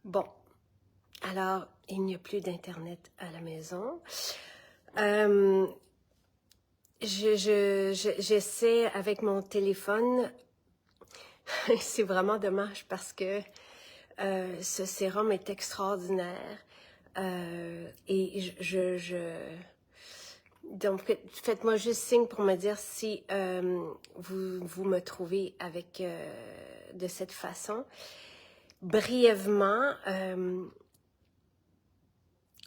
Bon, alors, il n'y a plus d'Internet à la maison. J'essaie avec mon téléphone. C'est vraiment dommage parce que ce sérum est extraordinaire. Et donc, faites-moi juste signe pour me dire si vous me trouvez avec de cette façon. Brièvement,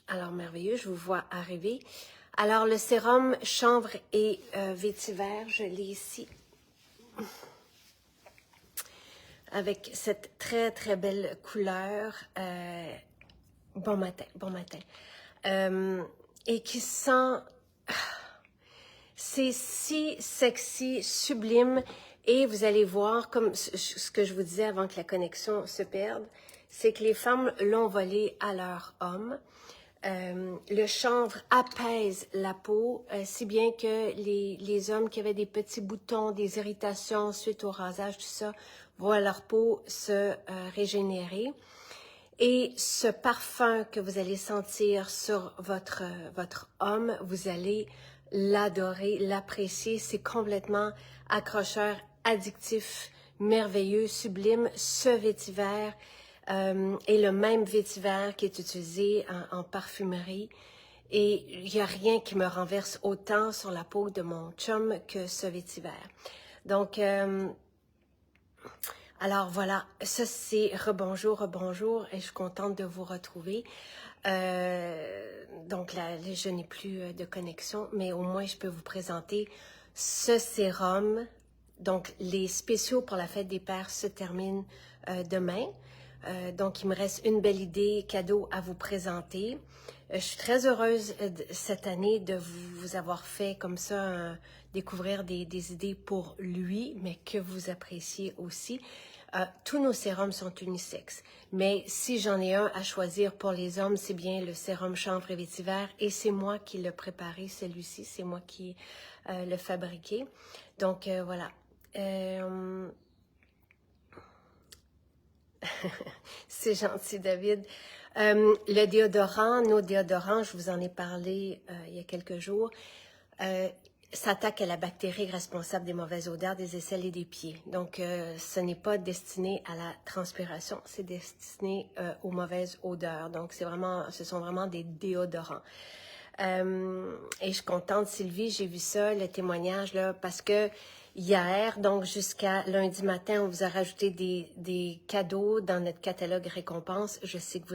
alors merveilleux, je vous vois arriver. Alors le sérum chanvre et vétiver, je l'ai ici. Avec cette très très belle couleur. Bon matin, bon matin. Et qui sent... C'est si sexy, sublime, et vous allez voir, comme ce que je vous disais avant que la connexion se perde, c'est que les femmes l'ont volé à leur homme. Le chanvre apaise la peau, si bien que les hommes qui avaient des petits boutons, des irritations suite au rasage, tout ça, voient leur peau se régénérer. Et ce parfum que vous allez sentir sur votre homme, vous allez l'adorer, l'apprécier. C'est complètement accrocheur, addictif, merveilleux, sublime. Ce vétiver est le même vétiver qui est utilisé en parfumerie. Et il n'y a rien qui me renverse autant sur la peau de mon chum que ce vétiver. Donc, alors voilà, ça c'est rebonjour, rebonjour, et je suis contente de vous retrouver. Donc là, je n'ai plus de connexion, mais au moins je peux vous présenter ce sérum. Donc les spéciaux pour la fête des pères se terminent demain. Donc il me reste une belle idée cadeau à vous présenter. Je suis très heureuse cette année de vous avoir fait comme ça découvrir des idées pour lui, mais que vous appréciez aussi. Tous nos sérums sont unisexes, mais si j'en ai un à choisir pour les hommes, c'est bien le sérum chanvre et vétiver, et c'est moi qui l'ai préparé, celui-ci, c'est moi qui l'ai fabriqué. Donc voilà. C'est gentil, David. Le déodorant, nos déodorants, je vous en ai parlé il y a quelques jours, s'attaque à la bactérie responsable des mauvaises odeurs des aisselles et des pieds. Donc, ce n'est pas destiné à la transpiration, c'est destiné aux mauvaises odeurs. Donc, ce sont vraiment des déodorants. Et je suis contente, Sylvie, j'ai vu ça, le témoignage, là, parce que hier, donc jusqu'à lundi matin, on vous a rajouté des cadeaux dans notre catalogue récompense. Je sais que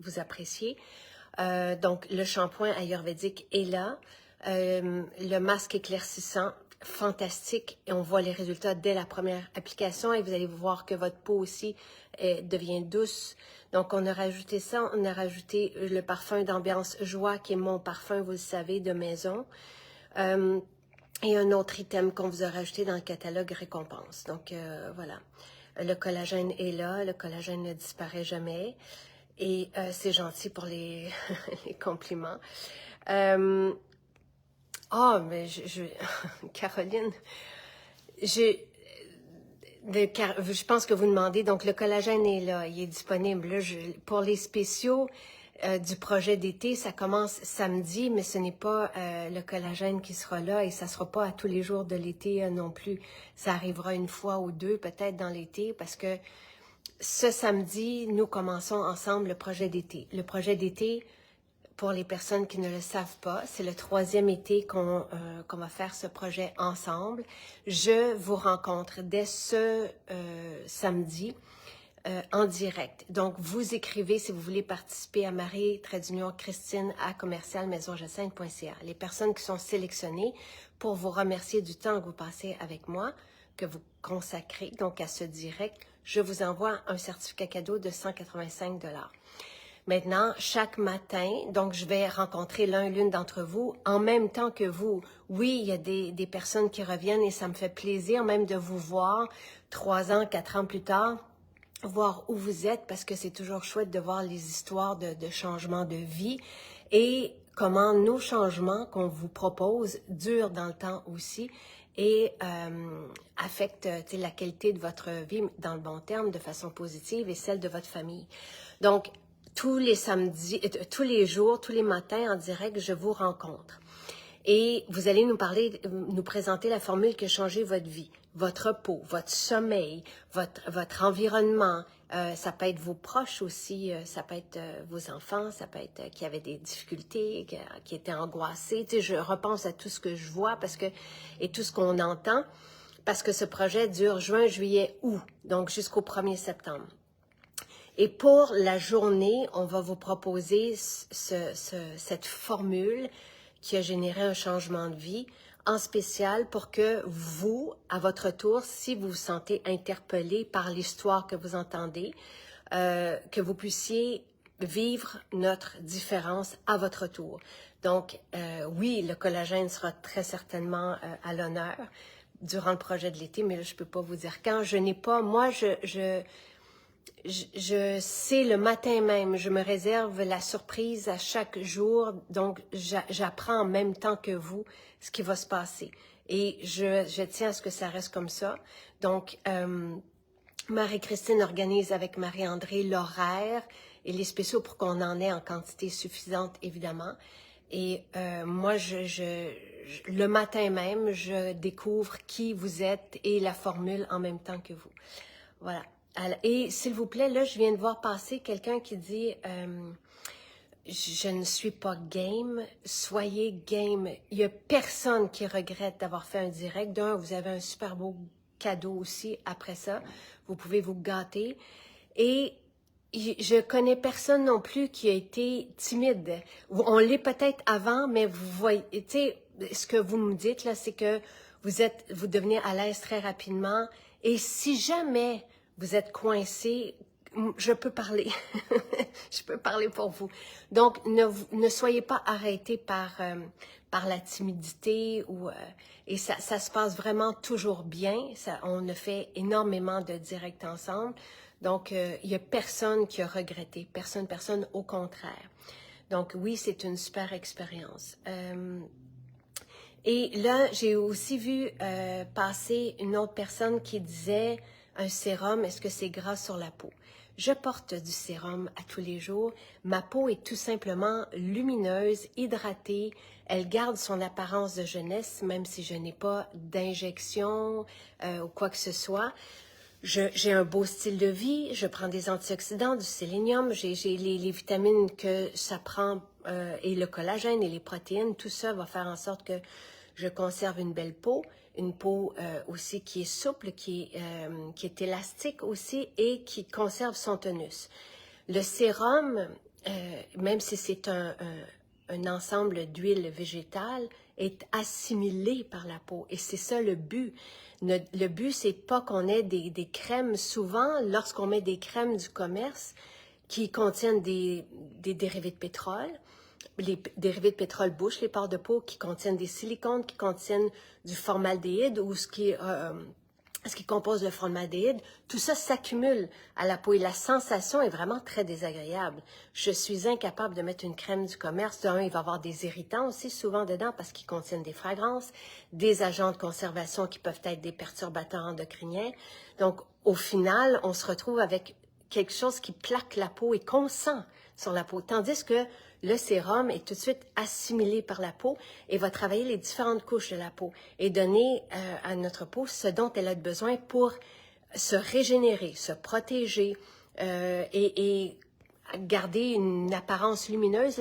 vous appréciez. Donc, le shampoing ayurvédique est là. Le masque éclaircissant, fantastique. Et on voit les résultats dès la première application. Et vous allez voir que votre peau aussi devient douce. Donc, on a rajouté ça. On a rajouté le parfum d'ambiance joie, qui est mon parfum, vous le savez, de maison. Et un autre item qu'on vous a rajouté dans le catalogue récompense. Donc, voilà. Le collagène est là. Le collagène ne disparaît jamais. Et c'est gentil pour les, les compliments. Mais Caroline, je pense que vous demandez, donc le collagène est là, il est disponible. Là, pour les spéciaux du projet d'été, ça commence samedi, mais ce n'est pas le collagène qui sera là et ça ne sera pas à tous les jours de l'été non plus. Ça arrivera une fois ou deux peut-être dans l'été parce que ce samedi, nous commençons ensemble le projet d'été. Le projet d'été, pour les personnes qui ne le savent pas, c'est le 3e été qu'on va faire ce projet ensemble. Je vous rencontre dès ce samedi en direct. Donc, vous écrivez si vous voulez participer à Marie-Christine@commercialmaisonjacinthe.ca. Les personnes qui sont sélectionnées pour vous remercier du temps que vous passez avec moi, que vous consacrez donc à ce direct, je vous envoie un certificat cadeau de 185 $. Maintenant, chaque matin, donc je vais rencontrer l'une d'entre vous en même temps que vous. Oui, il y a des personnes qui reviennent et ça me fait plaisir même de vous voir 3 ans, 4 ans plus tard, voir où vous êtes parce que c'est toujours chouette de voir les histoires de changement de vie et comment nos changements qu'on vous propose durent dans le temps aussi. et affecte la qualité de votre vie dans le bon terme de façon positive et celle de votre famille. Donc, tous les samedis, tous les jours, tous les matins en direct, je vous rencontre. Et vous allez nous présenter la formule qui a changé votre vie, votre peau, votre sommeil, votre environnement. Ça peut être vos proches aussi, ça peut être vos enfants, ça peut être qui avaient des difficultés, qui étaient angoissés. Tu sais, je repense à tout ce que je vois et tout ce qu'on entend, parce que ce projet dure juin, juillet, août, donc jusqu'au 1er septembre. Et pour la journée, on va vous proposer cette formule qui a généré un changement de vie en spécial pour que vous, à votre tour, si vous vous sentez interpellé par l'histoire que vous entendez, que vous puissiez vivre notre différence à votre tour. Donc, oui, le collagène sera très certainement à l'honneur durant le projet de l'été, mais là, je ne peux pas vous dire quand. Je n'ai pas, moi, je sais le matin même, je me réserve la surprise à chaque jour, donc j'apprends en même temps que vous ce qui va se passer. Et je tiens à ce que ça reste comme ça. Donc, Marie-Christine organise avec Marie-André l'horaire et les spéciaux pour qu'on en ait en quantité suffisante, évidemment. Et moi, le matin même, je découvre qui vous êtes et la formule en même temps que vous. Voilà. Et s'il vous plaît, là, je viens de voir passer quelqu'un qui dit je ne suis pas game, soyez game. Il n'y a personne qui regrette d'avoir fait un direct. D'un, vous avez un super beau cadeau aussi après ça. Vous pouvez vous gâter. Et je connais personne non plus qui a été timide. On l'est peut-être avant, mais vous voyez, tu sais, ce que vous me dites là, c'est que vous devenez à l'aise très rapidement. Et si jamais vous êtes coincé, je peux parler. Je peux parler pour vous. Donc, ne soyez pas arrêtés par la timidité et ça se passe vraiment toujours bien. On a fait énormément de directs ensemble. Donc, il n'y a personne qui a regretté. Personne, au contraire. Donc, oui, c'est une super expérience. Et là, j'ai aussi vu passer une autre personne qui disait un sérum, est-ce que c'est gras sur la peau? Je porte du sérum à tous les jours. Ma peau est tout simplement lumineuse, hydratée. Elle garde son apparence de jeunesse, même si je n'ai pas d'injection ou quoi que ce soit. J'ai un beau style de vie, je prends des antioxydants, du sélénium, j'ai les vitamines que ça prend et le collagène et les protéines, tout ça va faire en sorte que je conserve une belle peau, une peau aussi qui est souple, qui est élastique aussi et qui conserve son tonus. Le sérum, même si c'est un ensemble d'huiles végétales, est assimilé par la peau et c'est ça le but. Le but, c'est pas qu'on ait des crèmes. Souvent, lorsqu'on met des crèmes du commerce qui contiennent des dérivés de pétrole, les dérivés de pétrole bouchent les pores de peau, qui contiennent des silicones, qui contiennent du formaldéhyde ou ce qui compose le formaldéhyde, tout ça s'accumule à la peau et la sensation est vraiment très désagréable. Je suis incapable de mettre une crème du commerce. D'un, il va y avoir des irritants aussi souvent dedans parce qu'ils contiennent des fragrances, des agents de conservation qui peuvent être des perturbateurs endocriniens. Donc, au final, on se retrouve avec quelque chose qui plaque la peau et qu'on sent sur la peau. Tandis que le sérum est tout de suite assimilé par la peau et va travailler les différentes couches de la peau et donner à notre peau ce dont elle a besoin pour se régénérer, se protéger et garder une apparence lumineuse.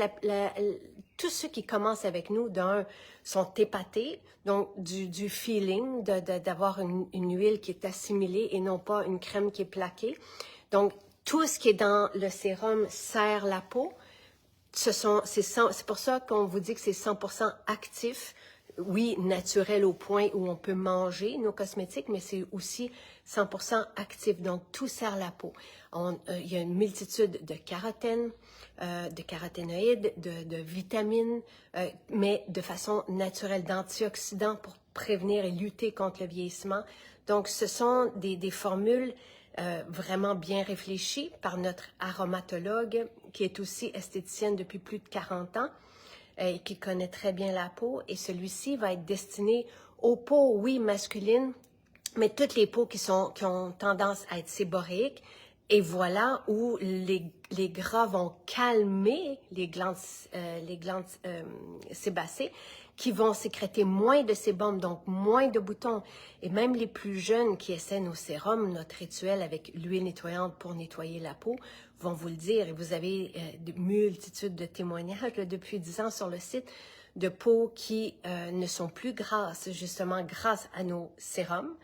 Tous ceux qui commencent avec nous, d'un, sont épatés, donc du feeling, d'avoir une huile qui est assimilée et non pas une crème qui est plaquée. Donc, tout ce qui est dans le sérum sert la peau. C'est pour ça qu'on vous dit que c'est 100% actif. Oui, naturel au point où on peut manger nos cosmétiques, mais c'est aussi 100% actif. Donc, tout sert la peau. Il y a une multitude de carotènes, de caroténoïdes, de vitamines, mais de façon naturelle, d'antioxydants pour prévenir et lutter contre le vieillissement. Donc, ce sont des formules vraiment bien réfléchies par notre aromatologue, qui est aussi esthéticienne depuis plus de 40 ans et qui connaît très bien la peau. Et celui-ci va être destiné aux peaux, oui, masculines, mais toutes les peaux qui ont tendance à être séborrhéiques. Et voilà où les gras vont calmer les glandes sébacées, qui vont sécréter moins de sébum, donc moins de boutons. Et même les plus jeunes qui essaient nos sérums, notre rituel avec l'huile nettoyante pour nettoyer la peau, vont vous le dire. Et vous avez de multitudes de témoignages là, depuis 10 ans sur le site de peaux qui ne sont plus grasses, justement grâce à nos sérums.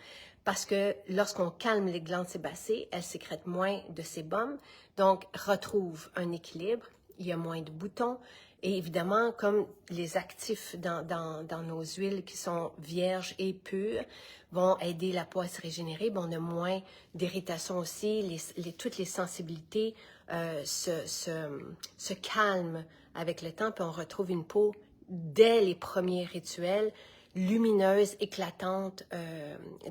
Parce que lorsqu'on calme les glandes sébacées, elles sécrètent moins de sébum, donc retrouvent un équilibre, il y a moins de boutons, et évidemment, comme les actifs dans nos huiles qui sont vierges et pures vont aider la peau à se régénérer, on a moins d'irritation aussi, toutes les sensibilités se calment avec le temps, puis on retrouve une peau dès les premiers rituels, lumineuse, éclatante,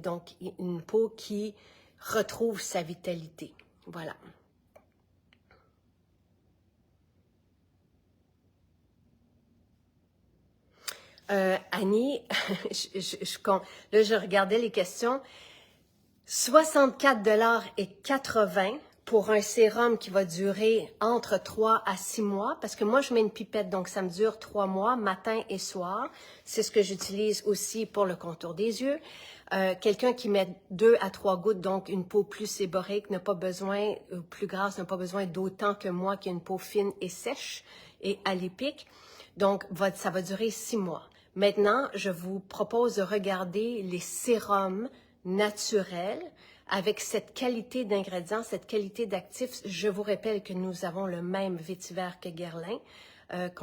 donc une peau qui retrouve sa vitalité. Voilà. Annie, là, je regardais les questions. 64,80 $ pour un sérum qui va durer entre 3 à 6 mois, parce que moi, je mets une pipette, donc ça me dure 3 mois, matin et soir. C'est ce que j'utilise aussi pour le contour des yeux. Quelqu'un qui met 2 à 3 gouttes, donc une peau plus séborrhéique, n'a pas besoin, plus grasse, n'a pas besoin d'autant que moi qui ai une peau fine et sèche et alépique. Donc, ça va durer 6 mois. Maintenant, je vous propose de regarder les sérums naturels avec cette qualité d'ingrédients, cette qualité d'actifs. Je vous rappelle que nous avons le même vétiver que Guerlain,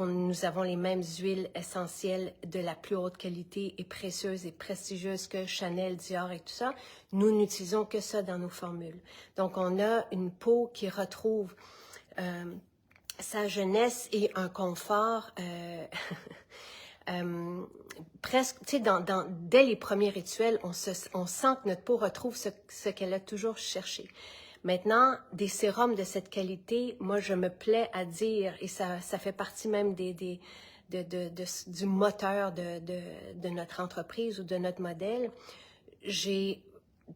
nous avons les mêmes huiles essentielles de la plus haute qualité et précieuses et prestigieuses que Chanel, Dior et tout ça. Nous n'utilisons que ça dans nos formules. Donc, on a une peau qui retrouve sa jeunesse et un confort presque, tu sais, dès les premiers rituels, on sent que notre peau retrouve ce qu'elle a toujours cherché. Maintenant, des sérums de cette qualité, moi, je me plais à dire, et ça fait partie même du moteur de notre entreprise ou de notre modèle, j'ai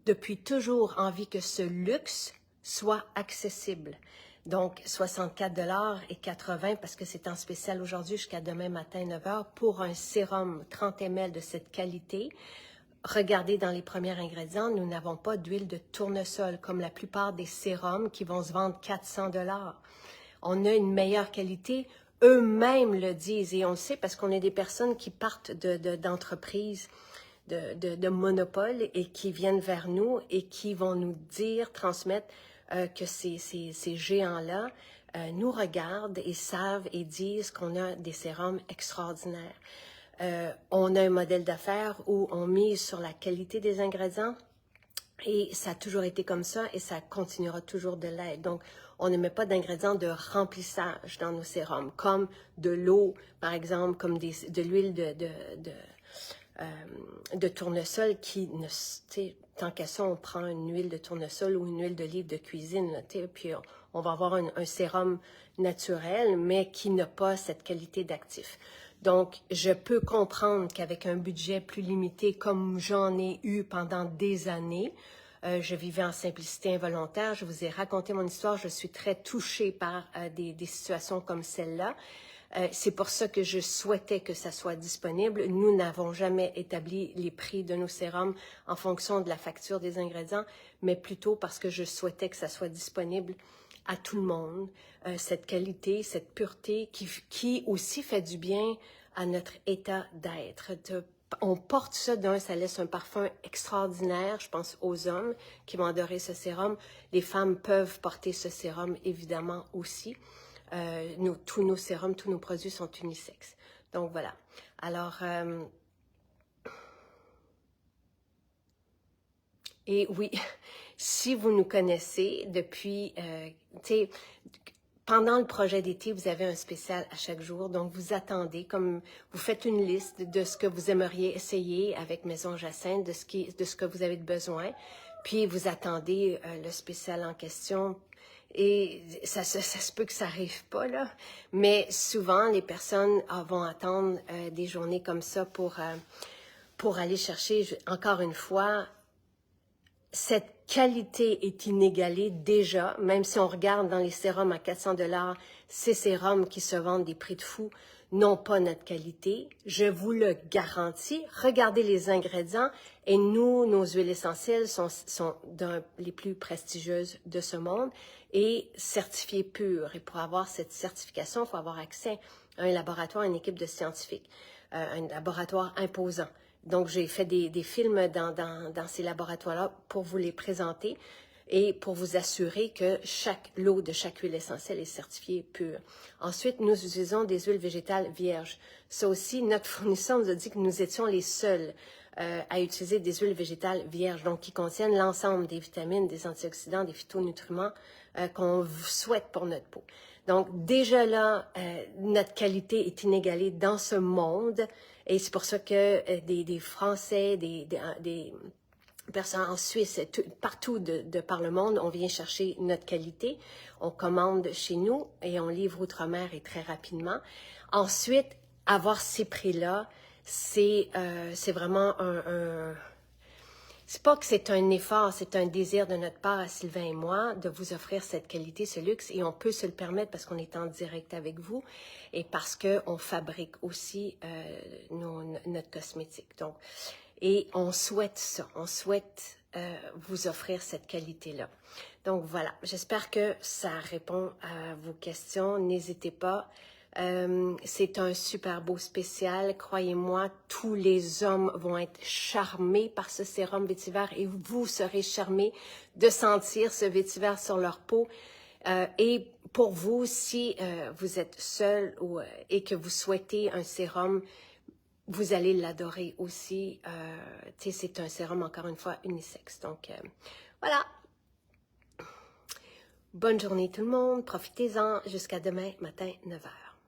depuis toujours envie que ce luxe soit accessible. Donc, 64,80 $ parce que c'est en spécial aujourd'hui jusqu'à demain matin 9 h pour un sérum 30 ml de cette qualité. Regardez dans les premiers ingrédients, nous n'avons pas d'huile de tournesol comme la plupart des sérums qui vont se vendre 400 $. On a une meilleure qualité. Eux-mêmes le disent et on le sait parce qu'on est des personnes qui partent d'entreprises de monopole et qui viennent vers nous et qui vont nous dire, transmettre que ces géants-là nous regardent et savent et disent qu'on a des sérums extraordinaires. On a un modèle d'affaires où on mise sur la qualité des ingrédients et ça a toujours été comme ça et ça continuera toujours de l'être. Donc, on ne met pas d'ingrédients de remplissage dans nos sérums, comme de l'eau, par exemple, comme de l'huile de tournesol qui, tant qu'à ça, on prend une huile de tournesol ou une huile d'olive de cuisine, là, puis on va avoir un sérum naturel, mais qui n'a pas cette qualité d'actif. Donc, je peux comprendre qu'avec un budget plus limité, comme j'en ai eu pendant des années, je vivais en simplicité involontaire, je vous ai raconté mon histoire, je suis très touchée par des situations comme celle-là. C'est pour ça que je souhaitais que ça soit disponible. Nous n'avons jamais établi les prix de nos sérums en fonction de la facture des ingrédients, mais plutôt parce que je souhaitais que ça soit disponible à tout le monde. Cette qualité, cette pureté qui aussi fait du bien à notre état d'être. On porte ça ça laisse un parfum extraordinaire, je pense aux hommes qui vont adorer ce sérum. Les femmes peuvent porter ce sérum évidemment aussi. Tous nos sérums, tous nos produits sont unisexes. Donc voilà. Alors, et oui, si vous nous connaissez depuis, tu sais, pendant le projet d'été, vous avez un spécial à chaque jour, donc vous attendez, comme vous faites une liste de ce que vous aimeriez essayer avec Maison Jacinthe, de ce que vous avez de besoin, puis vous attendez le spécial en question. Et ça se peut que ça arrive pas, là, mais souvent, les personnes vont attendre des journées comme ça pour pour aller chercher, encore une fois, cette qualité est inégalée déjà, même si on regarde dans les sérums à 400 $, ces sérums qui se vendent des prix de fou n'ont pas notre qualité. Je vous le garantis. Regardez les ingrédients et nous, nos huiles essentielles sont les plus prestigieuses de ce monde et certifiées pures. Et pour avoir cette certification, il faut avoir accès à un laboratoire, à une équipe de scientifiques, un laboratoire imposant. Donc, j'ai fait des films dans ces laboratoires-là pour vous les présenter et pour vous assurer que chaque lot de chaque huile essentielle est certifié pure. Ensuite, nous utilisons des huiles végétales vierges. Ça aussi, notre fournisseur nous a dit que nous étions les seuls à utiliser des huiles végétales vierges, donc qui contiennent l'ensemble des vitamines, des antioxydants, des phytonutriments qu'on souhaite pour notre peau. Donc, déjà là, notre qualité est inégalée dans ce monde et c'est pour ça que des Français, des personnes en Suisse, partout de par le monde, on vient chercher notre qualité. On commande chez nous et on livre outre-mer et très rapidement. Ensuite, avoir ces prix-là, c'est vraiment c'est pas que c'est un effort, c'est un désir de notre part à Sylvain et moi de vous offrir cette qualité, ce luxe, et on peut se le permettre parce qu'on est en direct avec vous et parce qu'on fabrique aussi notre cosmétique. Donc, et on souhaite ça, on souhaite vous offrir cette qualité-là. Donc voilà, j'espère que ça répond à vos questions. N'hésitez pas. C'est un super beau spécial. Croyez-moi, tous les hommes vont être charmés par ce sérum vétiver et vous serez charmés de sentir ce vétiver sur leur peau. Et pour vous, si vous êtes seul et que vous souhaitez un sérum, vous allez l'adorer aussi. C'est un sérum, encore une fois, unisexe. Donc, voilà. Bonne journée tout le monde. Profitez-en jusqu'à demain matin, 9 h.